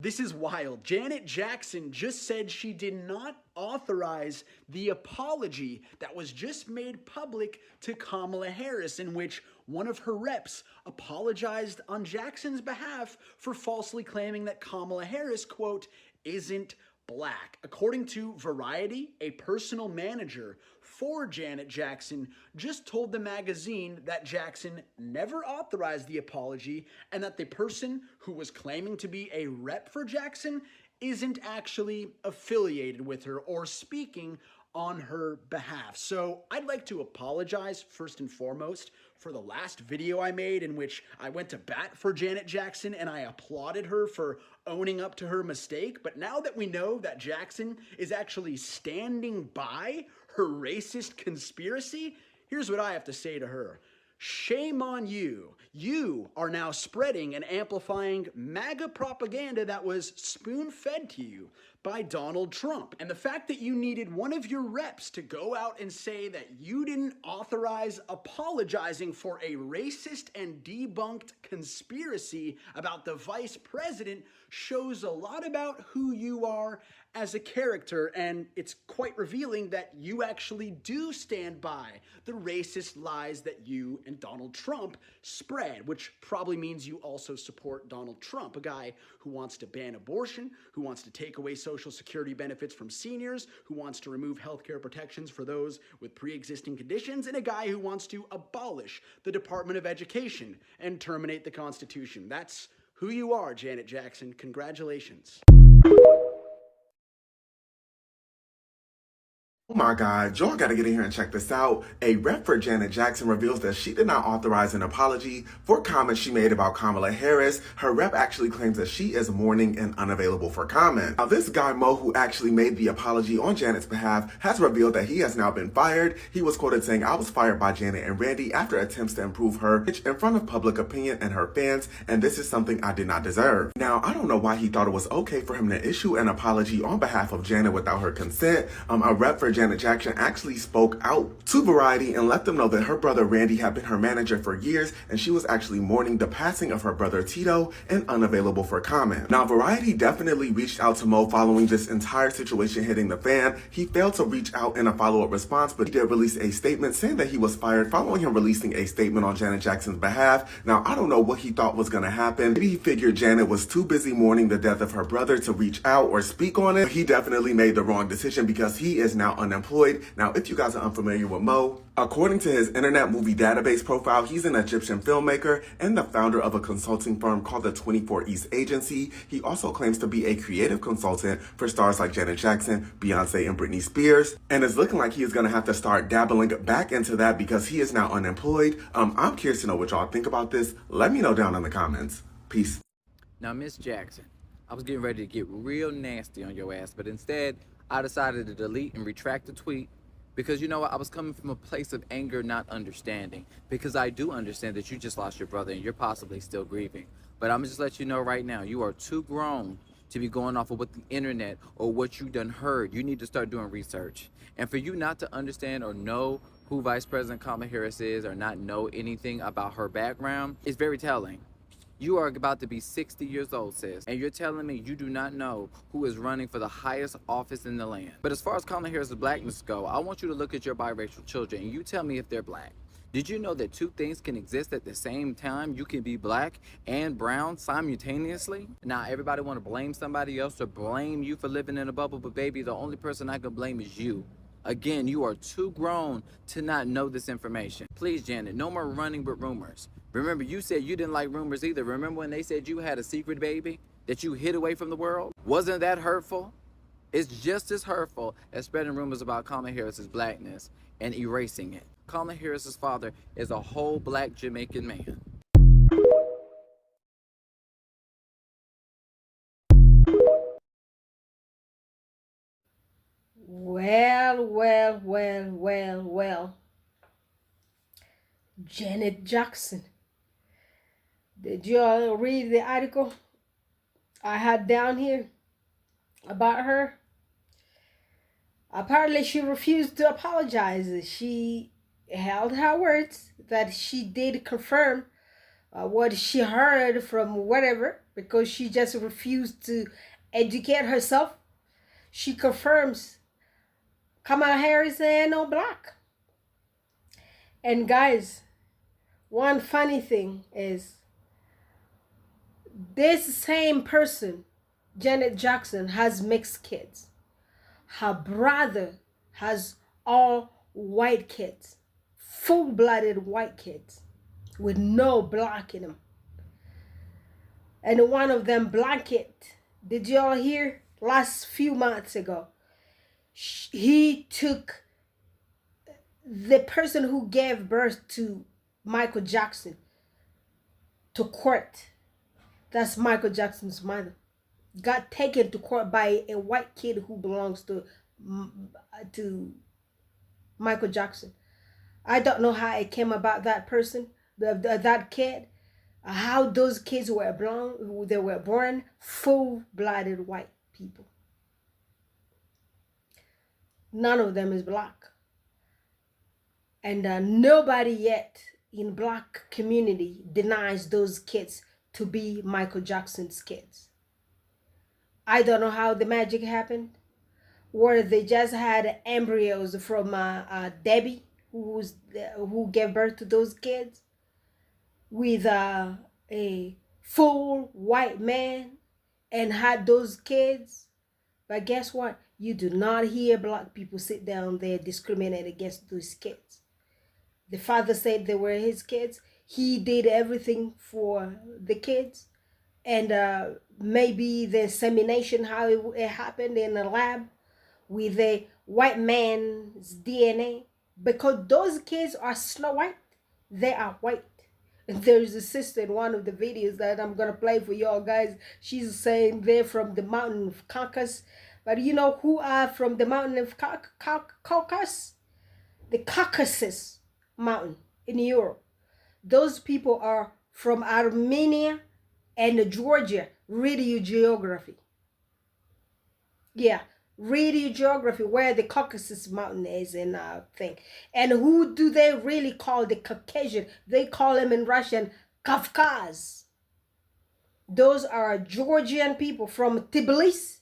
This is wild. Janet Jackson just said she did not authorize the apology that was just made public to Kamala Harris, in which one of her reps apologized on Jackson's behalf for falsely claiming that Kamala Harris, quote, isn't black. According to Variety, a personal manager for Janet Jackson just told the magazine that Jackson never authorized the apology and that the person who was claiming to be a rep for Jackson isn't actually affiliated with her or speaking on her behalf. So I'd like to apologize first and foremost for the last video I made in which I went to bat for Janet Jackson and I applauded her for owning up to her mistake. But now that we know that Jackson is actually standing by her racist conspiracy, here's what I have to say to her. Shame on you. You are now spreading and amplifying MAGA propaganda that was spoon-fed to you by Donald Trump. And the fact that you needed one of your reps to go out and say that you didn't authorize apologizing for a racist and debunked conspiracy about the vice president shows a lot about who you are as a character, and it's quite revealing that you actually do stand by the racist lies that you and Donald Trump spread, which probably means you also support Donald Trump, a guy who wants to ban abortion, who wants to take away Social Security benefits from seniors, who wants to remove healthcare protections for those with pre-existing conditions, and a guy who wants to abolish the Department of Education and terminate the Constitution. That's who you are, Janet Jackson. Congratulations. Oh my God, y'all gotta get in here and check this out. A rep for Janet Jackson reveals that she did not authorize an apology for comments she made about Kamala Harris. Her rep actually claims that she is mourning and unavailable for comment. Now, this guy Mo, who actually made the apology on Janet's behalf, has revealed that he has now been fired. He was quoted saying, "I was fired by Janet and Randy after attempts to improve her image in front of public opinion and her fans, and this is something I did not deserve." Now, I don't know why he thought it was okay for him to issue an apology on behalf of Janet without her consent. A rep for Janet Jackson actually spoke out to Variety and let them know that her brother Randy had been her manager for years, and she was actually mourning the passing of her brother Tito and unavailable for comment. Now, Variety definitely reached out to Mo following this entire situation hitting the fan. He failed to reach out in a follow-up response, but he did release a statement saying that he was fired following him releasing a statement on Janet Jackson's behalf. Now, I don't know what he thought was going to happen. Maybe he figured Janet was too busy mourning the death of her brother to reach out or speak on it. He definitely made the wrong decision because he is now unemployed. Now, if you guys are unfamiliar with Mo, according to his Internet Movie Database profile, he's an Egyptian filmmaker and the founder of a consulting firm called the 24 East Agency. He also claims to be a creative consultant for stars like Janet Jackson, Beyonce, and Britney Spears. And it's looking like he is going to have to start dabbling back into that because he is now unemployed. I'm curious to know what y'all think about this. Let me know down in the comments. Peace. Now, Miss Jackson, I was getting ready to get real nasty on your ass, but instead, I decided to delete and retract the tweet because, you know what, I was coming from a place of anger, not understanding, because I do understand that you just lost your brother and you're possibly still grieving. But I'm just let you know right now, you are too grown to be going off of what the internet or what you done heard. You need to start doing research. And for you not to understand or know who Vice President Kamala Harris is or not know anything about her background is very telling. You are about to be 60 years old, sis, and you're telling me you do not know who is running for the highest office in the land. But as far as Kamala Harris' blackness go, I want you to look at your biracial children and you tell me if they're black. Did you know that two things can exist at the same time? You can be black and brown simultaneously. Now, everybody want to blame somebody else or blame you for living in a bubble, but baby, the only person I can blame is you. Again, you are too grown to not know this information. Please, Janet, no more running with rumors. Remember, you said you didn't like rumors either. Remember when they said you had a secret baby that you hid away from the world? Wasn't that hurtful? It's just as hurtful as spreading rumors about Kamala Harris's blackness and erasing it. Kamala Harris's father is a whole black Jamaican man. Well. Janet Jackson. Did you all read the article I had down here about her? Apparently, she refused to apologize. She held her words that she did confirm what she heard from whatever, because she just refused to educate herself. She confirms Kamala Harris ain't no black. And guys, one funny thing is, this same person, Janet Jackson, has mixed kids. Her brother has all white kids, full-blooded white kids with no black in them. And one of them, Blanket, did y'all hear last few months ago? He took the person who gave birth to Michael Jackson to court. That's Michael Jackson's mother. Got taken to court by a white kid who belongs to Michael Jackson. I don't know how it came about that person, that kid, how those kids were born. They were born full-blooded white people. None of them is black. And nobody yet in black community denies those kids to be Michael Jackson's kids. I don't know how the magic happened, where they just had embryos from Debbie, who gave birth to those kids, with a full white man and had those kids. But guess what? You do not hear black people sit down there discriminate against those kids. The father said they were his kids. He did everything for the kids. And maybe the insemination, how it happened in a lab with a white man's DNA. Because those kids are Snow White. They are white. And there's a sister in one of the videos that I'm going to play for y'all guys. She's saying they're from the mountain of Caucasus. But you know who are from the mountain of Caucasus? The Caucasus Mountain in Europe. Those people are from Armenia and Georgia. Read your geography. Yeah, read your geography where the Caucasus Mountain is and thing. And who do they really call the Caucasian? They call them in Russian Kavkaz. Those are Georgian people from Tbilisi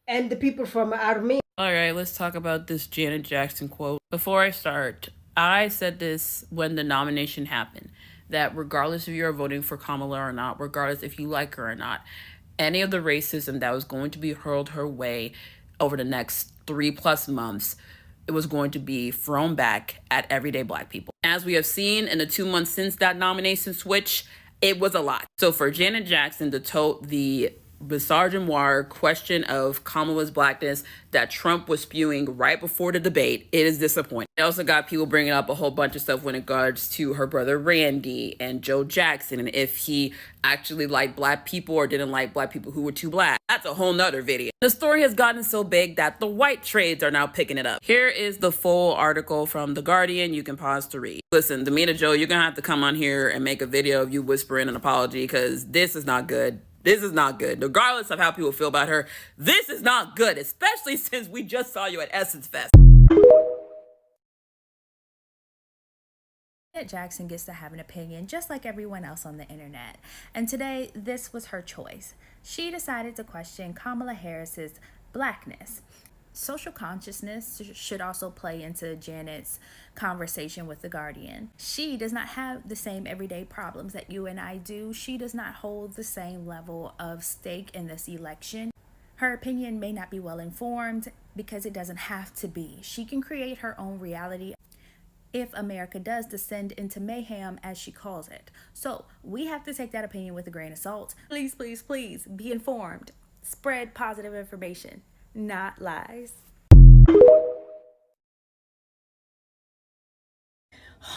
and the people from Armenia. All right, let's talk about this Janet Jackson quote. Before I start, I said this when the nomination happened, that regardless if you're voting for Kamala or not, regardless if you like her or not, any of the racism that was going to be hurled her way over the next 3+ months, it was going to be thrown back at everyday black people. As we have seen in the 2 months since that nomination switch, it was a lot. So for Janet Jackson to tote the bizarre noir question of Kamala's blackness that Trump was spewing right before the debate, it is disappointing. It also got people bringing up a whole bunch of stuff when it regards to her brother Randy and Joe Jackson, and if he actually liked black people or didn't like black people who were too black. That's a whole nother video. The story has gotten so big that the white trades are now picking it up. Here is the full article from The Guardian. You can pause to read. Listen, Demeanor Joe, you're gonna have to come on here and make a video of you whispering an apology, because this is not good. This is not good. Regardless of how people feel about her, this is not good, especially since we just saw you at Essence Fest. Janet Jackson gets to have an opinion just like everyone else on the internet. And today, this was her choice. She decided to question Kamala Harris's blackness. Social consciousness should also play into Janet's conversation with The Guardian. She does not have the same everyday problems that you and I do. She does not hold the same level of stake in this election. Her opinion may not be well informed because it doesn't have to be. She can create her own reality if America does descend into mayhem, as she calls it. So we have to take that opinion with a grain of salt. Please, please, please be informed. Spread positive information, not lies.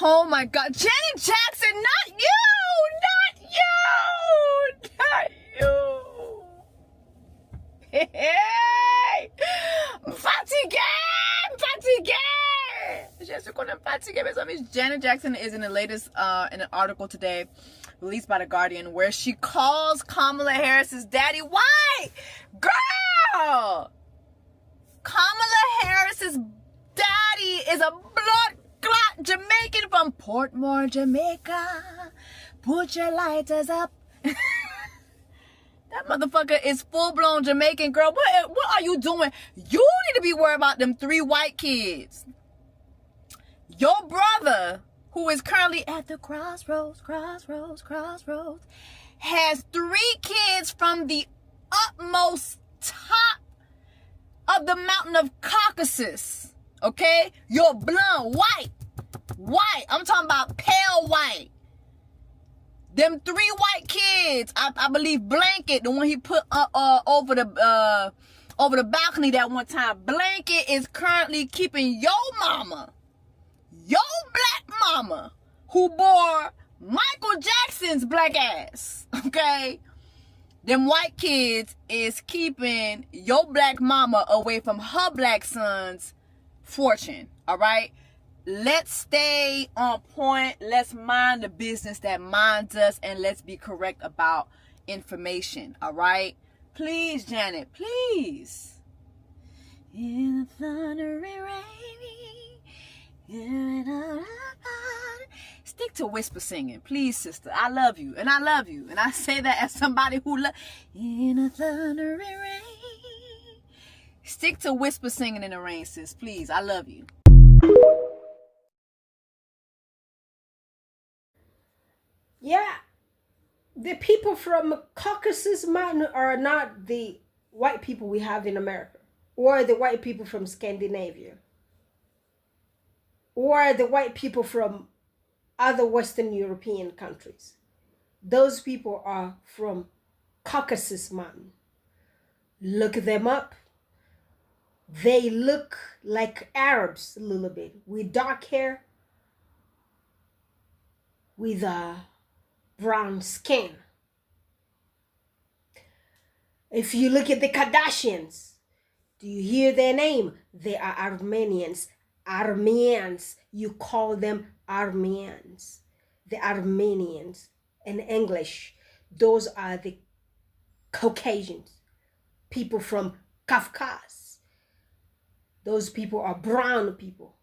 Oh my God, Janet Jackson, not you, not you. Hey, fatigue. Just recording fatigue. So Miss Janet Jackson is in the latest in an article today released by The Guardian where she calls Kamala Harris's daddy white. Girl, Kamala Harris's daddy is a blood clot Jamaican from Portmore, Jamaica. Put your lighters up. That motherfucker is full-blown Jamaican, girl. What are you doing? You need to be worried about them 3 white kids. Your brother, who is currently at the crossroads, has 3 kids from the utmost top of the mountain of Caucasus. Okay? You're blonde, white. I'm talking about pale white. Them 3 white kids, I believe Blanket, the one he put over the balcony that one time. Blanket is currently keeping your black mama, who bore Michael Jackson's black ass. Okay? Them white kids is keeping your black mama away from her black son's fortune. All right? Let's stay on point. Let's mind the business that minds us, and let's be correct about information. All right? Please, Janet, please. In the thundering rain, stick to whisper singing, please, sister. I love you, and I say that as somebody who in a thundering rain. Stick to whisper singing in the rain, sis. Please, I love you. Yeah, the people from Caucasus Mountain are not the white people we have in America, or the white people from Scandinavia, or the white people from other Western European countries. Those people are from Caucasus Mountain. Look them up. They look like Arabs a little bit, with dark hair, with brown skin. If you look at the Kardashians, do you hear their name? They are Armenians. Armenians, you call them Armenians. The Armenians in English, those are the Caucasians, people from Kafkas. Those people are brown people.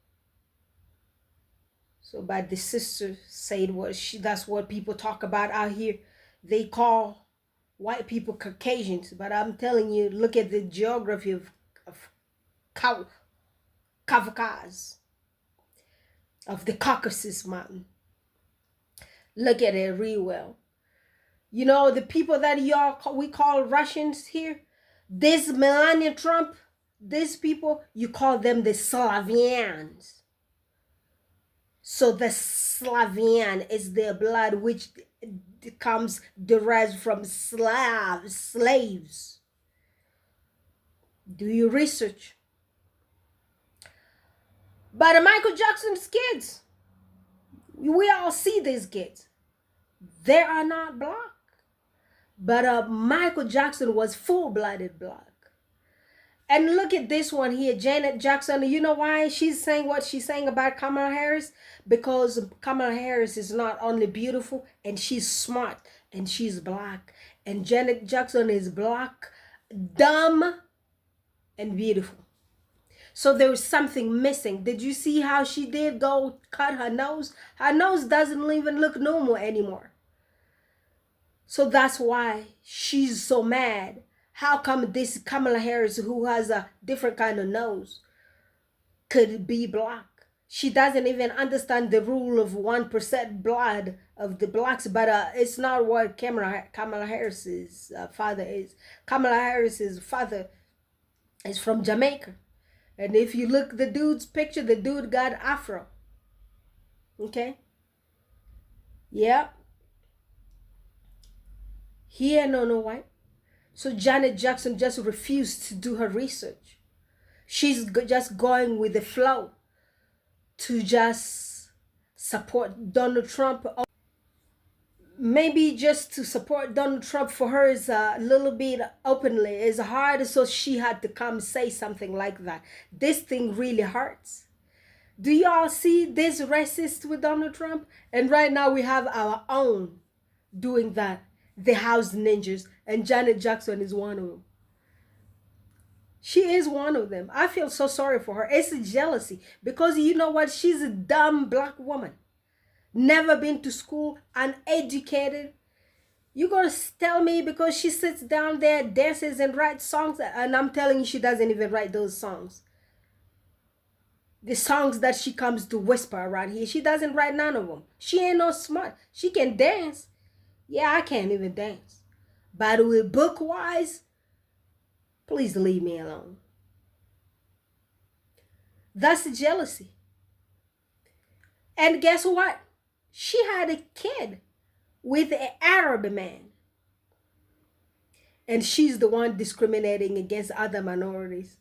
So, but the sister said that's what people talk about out here. They call white people Caucasians, but I'm telling you, look at the geography of Kafkas, of the Caucasus Mountain. Look at it real well. You know, the people that we call Russians here, this Melania Trump, these people, you call them the Slavians. So the Slavian is their blood, which comes derived from slaves. Do your research. But Michael Jackson's kids, we all see these kids. They are not black. But Michael Jackson was full-blooded black. And look at this one here, Janet Jackson. You know why she's saying what she's saying about Kamala Harris? Because Kamala Harris is not only beautiful, and she's smart, and she's black. And Janet Jackson is black, dumb, and beautiful. So there was something missing. Did you see how she did go cut her nose? Her nose doesn't even look normal anymore. So that's why she's so mad. How come this Kamala Harris, who has a different kind of nose, could be black? She doesn't even understand the rule of 1% blood of the blacks, but it's not what Kamala Harris's father is. Kamala Harris's father is from Jamaica. And if you look the dude's picture, the dude got afro. Okay? Yep. He ain't no white. So Janet Jackson just refused to do her research. She's just going with the flow to just support Donald Trump. Maybe just to support Donald Trump for her is a little bit openly. It's hard, so she had to come say something like that. This thing really hurts. Do y'all see this racist with Donald Trump? And right now we have our own doing that. The house ninjas, and Janet Jackson is one of them. She is one of them. I feel so sorry for her. It's a jealousy, because you know what? She's a dumb black woman. never been to school, uneducated. You gonna tell me because she sits down there, dances and writes songs, and I'm telling you she doesn't even write those songs. The songs that she comes to whisper around here, she doesn't write none of them. She ain't no smart. She can dance. Yeah, I can't even dance. By the way, book-wise, please leave me alone. That's jealousy. And guess what? She had a kid with an Arab man. And she's the one discriminating against other minorities.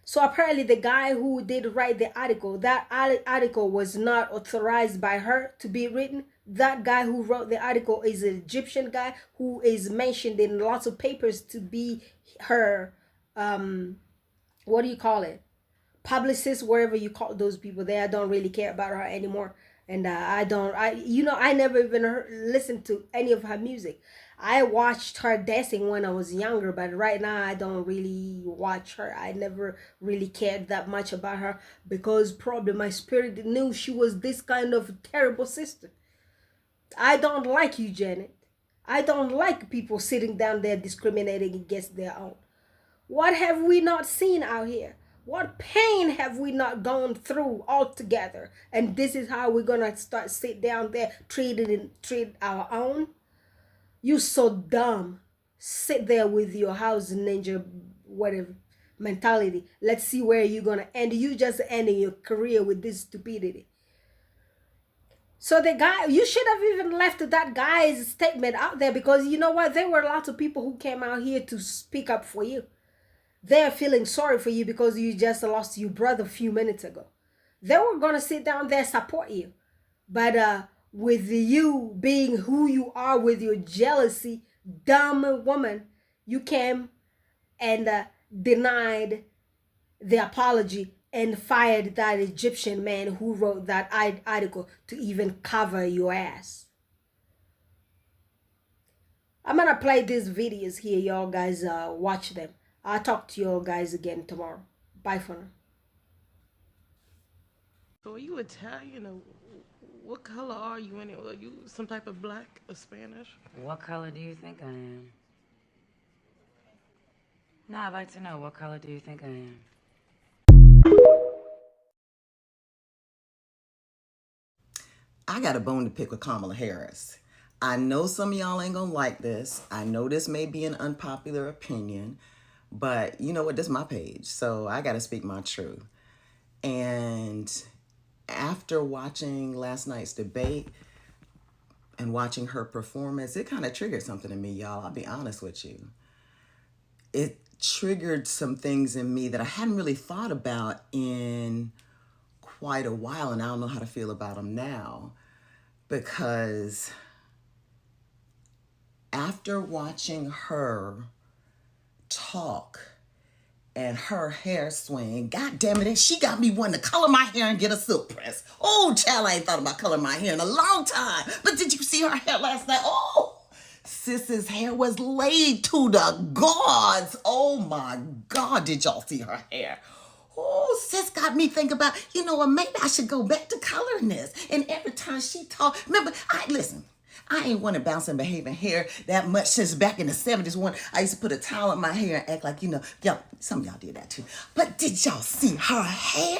So apparently the guy who did write the article, that article was not authorized by her to be written. That guy who wrote the article is an Egyptian guy who is mentioned in lots of papers to be her, what do you call it? Publicist, wherever you call those people there. I don't really care about her anymore. And I never even listened to any of her music. I watched her dancing when I was younger, but right now I don't really watch her. I never really cared that much about her because probably my spirit knew she was this kind of terrible sister. I don't like you, Janet. I don't like people sitting down there discriminating against their own. What have we not seen out here? What pain have we not gone through altogether? And this is how we're going to start sit down there, treat our own? You so dumb. Sit there with your house ninja, whatever, mentality. Let's see where you're going to end. You just ending your career with this stupidity. So the guy, you should have even left that guy's statement out there because you know what? There were lots of people who came out here to speak up for you. They're feeling sorry for you because you just lost your brother a few minutes ago. They were going to sit down there support you. But with you being who you are with your jealousy, dumb woman, you came and denied the apology and fired that Egyptian man who wrote that article to even cover your ass. I'm going to play these videos here. Y'all guys watch them. I'll talk to y'all guys again tomorrow. Bye for now. So are you Italian or what color are you anyway? Are you some type of black or Spanish? What color do you think I am? No, I'd like to know, what color do you think I am? I got a bone to pick with Kamala Harris. I know some of y'all ain't gonna like this. I know this may be an unpopular opinion, but you know what? This is my page, so I gotta speak my truth. And after watching last night's debate and watching her performance, it kind of triggered something in me, y'all. I'll be honest with you. It triggered some things in me that I hadn't really thought about in quite a while, and I don't know how to feel about them now. Because after watching her talk and her hair swing, God damn it, she got me wanting to color my hair and get a silk press. Oh, child, I ain't thought about coloring my hair in a long time. But did you see her hair last night? Oh, sis's hair was laid to the gods. Oh my God, did y'all see her hair? Oh, sis got me thinking about, you know what, maybe I should go back to coloring this. And every time she talked, remember, I ain't want to bounce and behaving hair that much since back in the 70s when I used to put a towel in my hair and act like, you know, y'all, some of y'all did that too. But did y'all see her hair?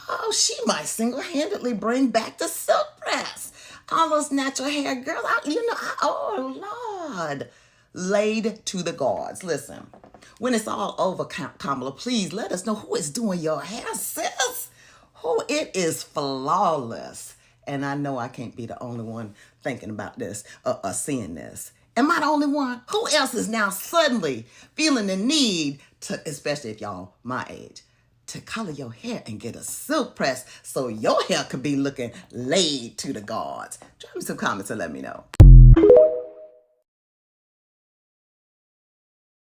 Oh, she might single-handedly bring back the silk press. All those natural hair girls, oh, Lord. Laid to the gods. Listen, when it's all over, Kamala, please let us know who is doing your hair, sis. Who it is flawless. And I know I can't be the only one thinking about this or seeing this. Am I the only one? Who else is now suddenly feeling the need to, especially if y'all my age, to color your hair and get a silk press so your hair could be looking laid to the gods? Drop me some comments and let me know.